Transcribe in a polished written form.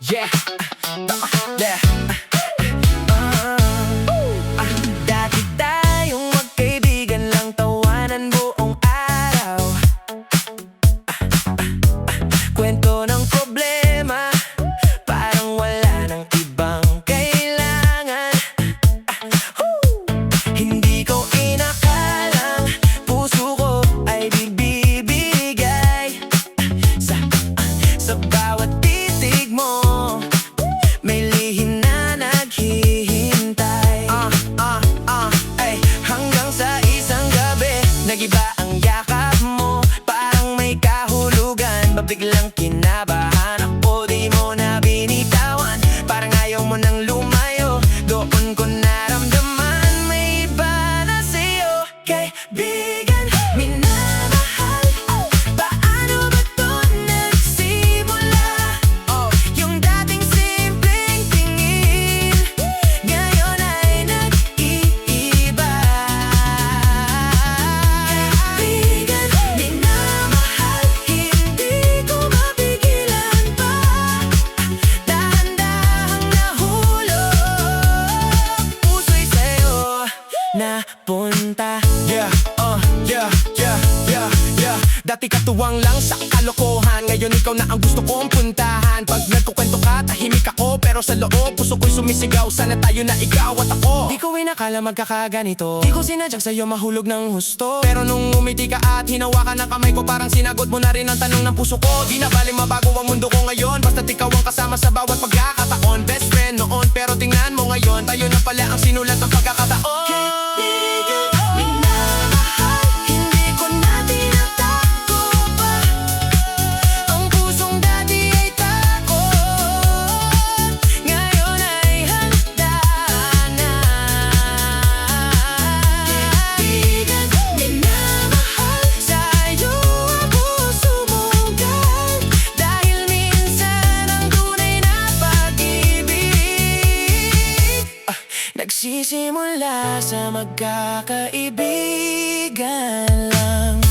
Yeah, yeah. Dati tayong magkaibigan lang, tawanan buong araw. Kwento ng problema, parang wala nang ibang kailangan. Hindi ko inakalang puso ko ay bibigay sa bawat titig mo. May lihim na naghihintay. Ay, hanggang sa isang gabi, nagiba ang yakap mo, parang may kahulugan. Mabiglang kinabahan ako, di mo na binitawan. Parang ayaw mo nang lumayo, doon ko naramdaman may iba na sa'yo. Kaibigan, minamahal, paano ba to nagsimula? Yung dating simpleng tingin, ngayon ay nag-iiba. Kaibigan, minamahal, hindi ko mapigilan pa. Dahan-dahang nahulog, puso'y sa'yo napunta. Dati katuwang lang sa kalokohan, ngayon ikaw na ang gusto kong puntahan. Pag nagkukwento ka, tahimik ako, pero sa loob puso ko'y sumisigaw. Sana tayo na ikaw at ako. Di ko inakala magkakaganito, di ko sinadyang sa'yo mahulog ng husto. Pero nung umiti ka at hinawakan ang kamay ko, parang sinagot mo na rin ang tanong ng puso ko. Di na bali mabago ang mundo ko ngayon, basta't ikaw ang kasama sa bawat pagkakataon. Best friend noon, pero tingnan mo ngayon, tayo na pala ang sinulat ng pagkakataon. Nagsisimula sa magkakaibigan lang.